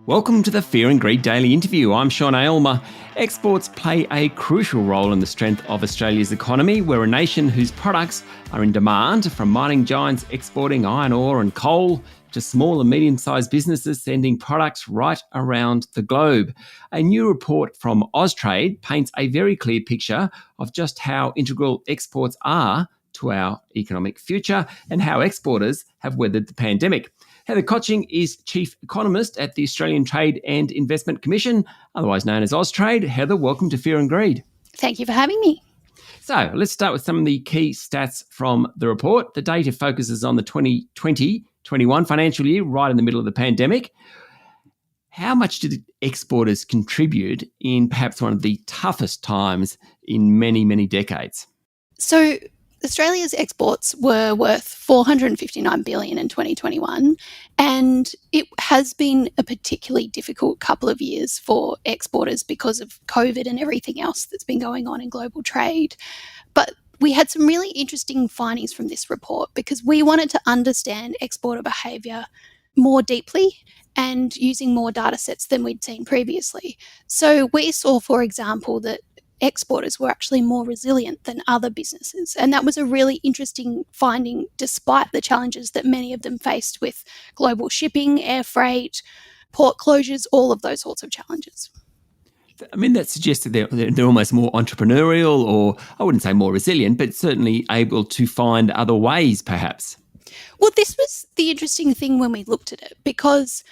Welcome to the Fear and Greed Daily Interview. I'm Sean Aylmer. Exports play a crucial role in the strength of Australia's economy. We're a nation whose products are in demand, from mining giants exporting iron ore and coal to small and medium-sized businesses sending products right around the globe. A new report from Austrade paints a very clear picture of just how integral exports are to our economic future and how exporters have weathered the pandemic. Heather Cotching is Chief Economist at the Australian Trade and Investment Commission, otherwise known as Austrade. Heather, welcome to Fear and Greed. Thank you for having me. So let's start with some of the key stats from the report. The data focuses on the 2020-21 financial year, right in the middle of the pandemic. How much did exporters contribute in perhaps one of the toughest times in many, many decades? So Australia's exports were worth $459 billion in 2021, and it has been a particularly difficult couple of years for exporters because of COVID and everything else that's been going on in global trade. But we had some really interesting findings from this report because we wanted to understand exporter behaviour more deeply and using more data sets than we'd seen previously. So we saw, for example, that exporters were actually more resilient than other businesses. And that was a really interesting finding, despite the challenges that many of them faced with global shipping, air freight, port closures, all of those sorts of challenges. I mean, that suggests that they're almost more entrepreneurial, or I wouldn't say more resilient, but certainly able to find other ways, perhaps. Well, this was the interesting thing when we looked at it, because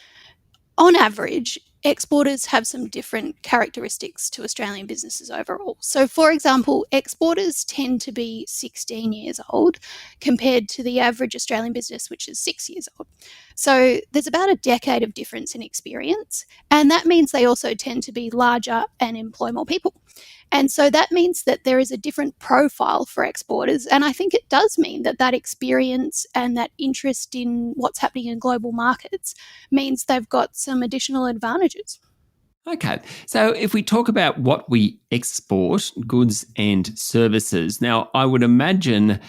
on average, exporters have some different characteristics to Australian businesses overall. So, for example, exporters tend to be 16 years old compared to the average Australian business, which is 6 years old. So there's about a decade of difference in experience, and that means they also tend to be larger and employ more people. And so that means that there is a different profile for exporters. And I think it does mean that that experience and that interest in what's happening in global markets means they've got some additional advantages. Okay, so if we talk about what we export, goods and services, now I would imagine,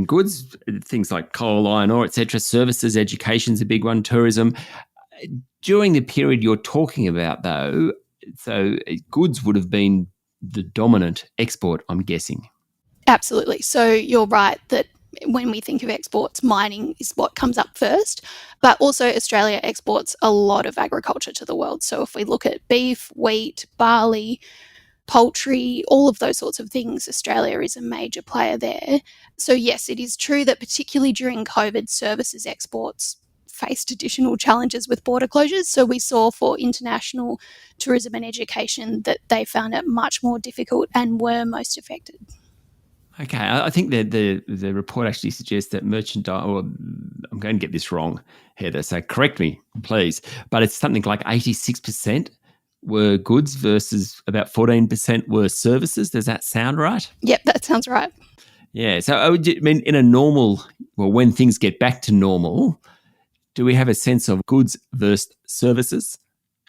goods, things like coal, iron ore, etc., services, education's a big one, tourism. During the period you're talking about, though, so goods would have been the dominant export, I'm guessing. Absolutely. So you're right that when we think of exports, mining is what comes up first, but also Australia exports a lot of agriculture to the world. So if we look at beef, wheat, barley, poultry, all of those sorts of things, Australia is a major player there. So yes, it is true that particularly during COVID, services exports faced additional challenges with border closures. So we saw for international tourism and education that they found it much more difficult and were most affected. Okay, I think that the report actually suggests that merchandise, or I'm going to get this wrong, Heather, so correct me, please, but it's something like 86% were goods versus about 14% were services. Does that sound right? Yep, that sounds right. Yeah, so in a normal, when things get back to normal, do we have a sense of goods versus services?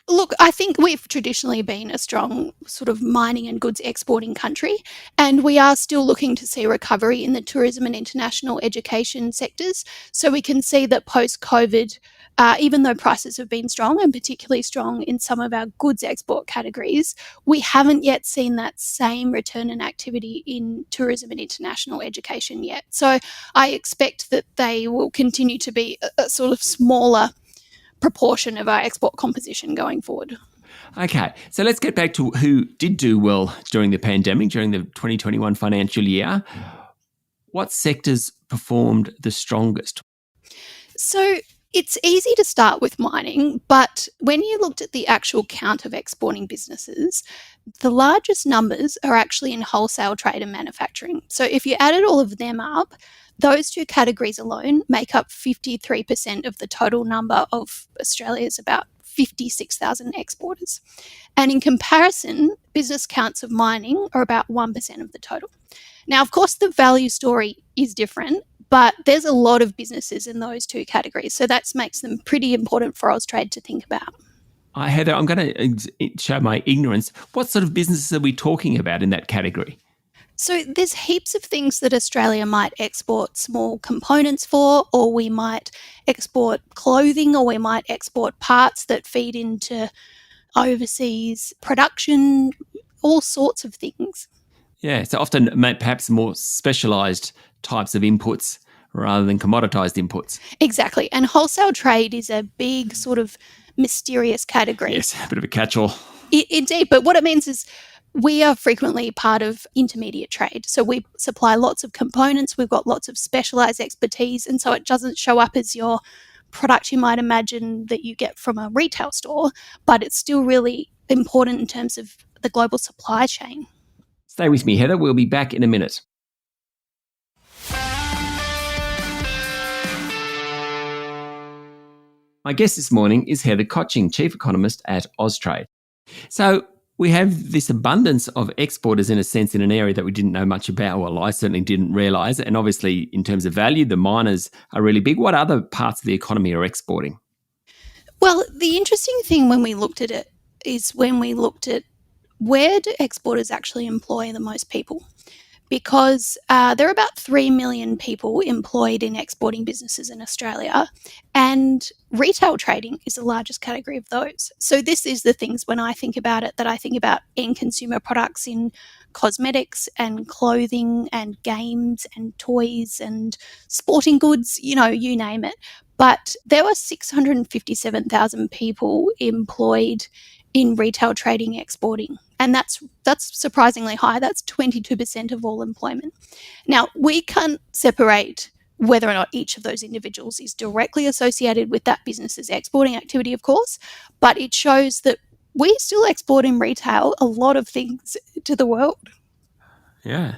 Look, I think we've traditionally been a strong sort of mining and goods exporting country, and we are still looking to see recovery in the tourism and international education sectors. So we can see that post-COVID, even though prices have been strong and particularly strong in some of our goods export categories, we haven't yet seen that same return in activity in tourism and international education yet. So I expect that they will continue to be a sort of smaller proportion of our export composition going forward. Okay, so let's get back to who did do well during the pandemic, during the 2021 financial year. What sectors performed the strongest? So it's easy to start with mining, but when you looked at the actual count of exporting businesses, the largest numbers are actually in wholesale trade and manufacturing. So if you added all of them up, those two categories alone make up 53% of the total number of Australia's about 56,000 exporters. And in comparison, business counts of mining are about 1% of the total. Now, of course, the value story is different, but there's a lot of businesses in those two categories. So that makes them pretty important for Austrade to think about. Heather, I'm going to show my ignorance. What sort of businesses are we talking about in that category? So there's heaps of things that Australia might export small components for, or we might export clothing, or we might export parts that feed into overseas production, all sorts of things. Yeah, so often perhaps more specialised types of inputs rather than commoditised inputs. Exactly. And wholesale trade is a big sort of mysterious category. Yes, a bit of a catch-all. Indeed. But what it means is we are frequently part of intermediate trade. So we supply lots of components, we've got lots of specialised expertise, and so it doesn't show up as your product you might imagine that you get from a retail store, but it's still really important in terms of the global supply chain. Stay with me, Heather. We'll be back in a minute. My guest this morning is Heather Cotching, Chief Economist at Austrade. So we have this abundance of exporters in a sense in an area that we didn't know much about. Well, I certainly didn't realise. And obviously, in terms of value, the miners are really big. What other parts of the economy are exporting? Well, the interesting thing when we looked at it is when we looked at where do exporters actually employ the most people? Because there are about 3 million people employed in exporting businesses in Australia, and retail trading is the largest category of those. So this is the things when I think about it that I think about end consumer products in cosmetics and clothing and games and toys and sporting goods, you name it. But there were 657,000 people employed in retail trading exporting. And that's surprisingly high. That's 22% of all employment. Now, we can't separate whether or not each of those individuals is directly associated with that business's exporting activity, of course, but it shows that we still export in retail a lot of things to the world. Yeah,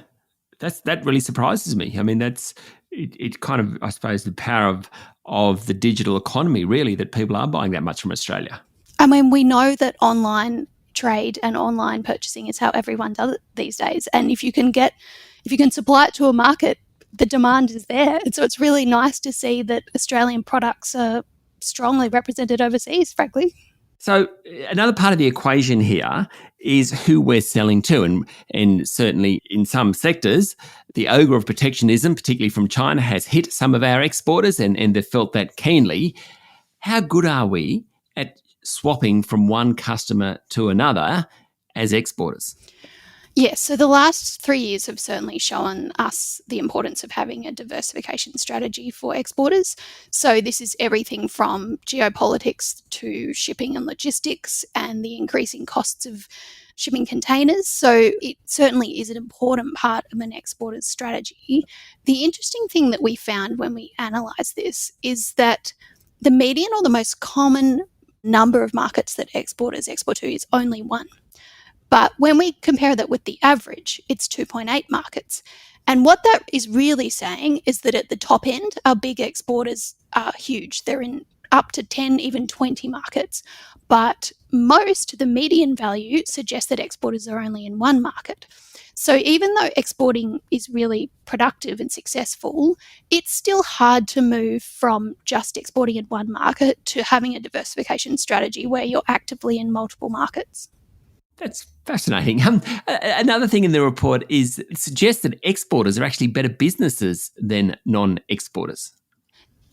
that really surprises me. I mean, it kind of, I suppose, the power of the digital economy, really, that people are buying that much from Australia. I mean, we know that online trade and online purchasing is how everyone does it these days. And if you can supply it to a market, the demand is there. And so it's really nice to see that Australian products are strongly represented overseas, frankly. So another part of the equation here is who we're selling to. And certainly in some sectors, the ogre of protectionism, particularly from China, has hit some of our exporters and they've felt that keenly. How good are we at swapping from one customer to another as exporters? Yes, so the last 3 years have certainly shown us the importance of having a diversification strategy for exporters. So this is everything from geopolitics to shipping and logistics and the increasing costs of shipping containers. So it certainly is an important part of an exporter's strategy. The interesting thing that we found when we analysed this is that the median or the most common number of markets that exporters export to is only one. But when we compare that with the average, it's 2.8 markets. And what that is really saying is that at the top end, our big exporters are huge. They're in up to 10, even 20 markets. But the median value suggests that exporters are only in one market. So even though exporting is really productive and successful, it's still hard to move from just exporting in one market to having a diversification strategy where you're actively in multiple markets. That's fascinating. Another thing in the report is it suggests that exporters are actually better businesses than non-exporters.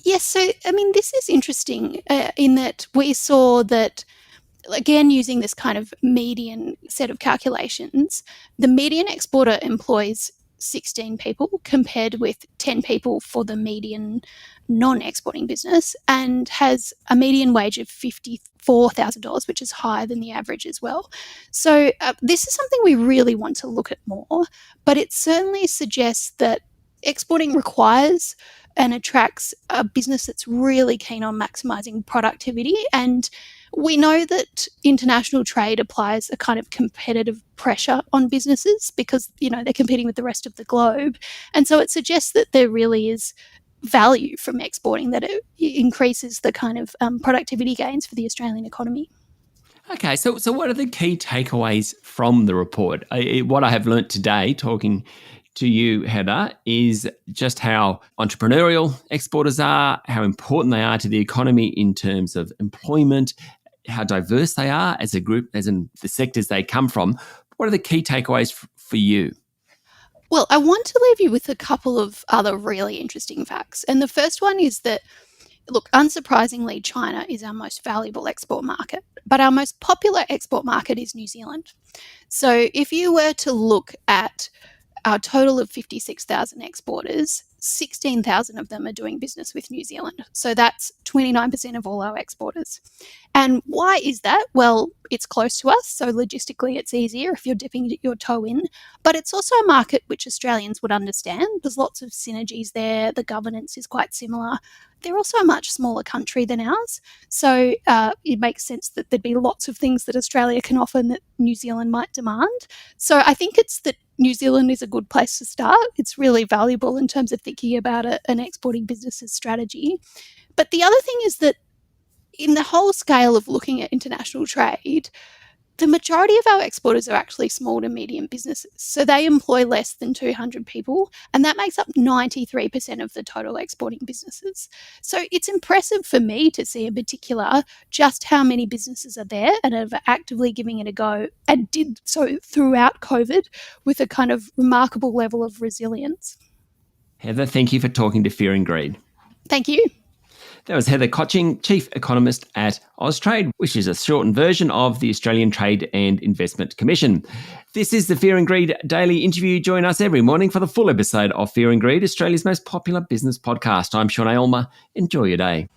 Yes, so I mean, this is interesting in that we saw that, again, using this kind of median set of calculations, the median exporter employs 16 people compared with 10 people for the median non-exporting business and has a median wage of $54,000, which is higher than the average as well. So this is something we really want to look at more, but it certainly suggests that exporting requires and attracts a business that's really keen on maximising productivity. And we know that international trade applies a kind of competitive pressure on businesses because, they're competing with the rest of the globe. And so it suggests that there really is value from exporting, that it increases the kind of productivity gains for the Australian economy. Okay, so what are the key takeaways from the report? What I have learnt today talking to you, Heather, is just how entrepreneurial exporters are, how important they are to the economy in terms of employment, how diverse they are as a group, as in the sectors they come from. What are the key takeaways for you? Well, I want to leave you with a couple of other really interesting facts. And the first one is that, look, unsurprisingly, China is our most valuable export market, but our most popular export market is New Zealand. So if you were to look at our total of 56,000 exporters, 16,000 of them are doing business with New Zealand. So that's 29% of all our exporters. And why is that? Well, it's close to us, so logistically it's easier if you're dipping your toe in. But it's also a market which Australians would understand. There's lots of synergies there. The governance is quite similar. They're also a much smaller country than ours. So it makes sense that there'd be lots of things that Australia can offer that New Zealand might demand. So I think it's that New Zealand is a good place to start. It's really valuable in terms of thinking about an exporting business's strategy. But the other thing is that in the whole scale of looking at international trade, the majority of our exporters are actually small to medium businesses. So they employ less than 200 people, and that makes up 93% of the total exporting businesses. So it's impressive for me to see in particular just how many businesses are there and are actively giving it a go, and did so throughout COVID with a kind of remarkable level of resilience. Heather, thank you for talking to Fear and Greed. Thank you. That was Heather Cotching, Chief Economist at Austrade, which is a shortened version of the Australian Trade and Investment Commission. This is the Fear and Greed Daily Interview. Join us every morning for the full episode of Fear and Greed, Australia's most popular business podcast. I'm Sean Aylmer. Enjoy your day.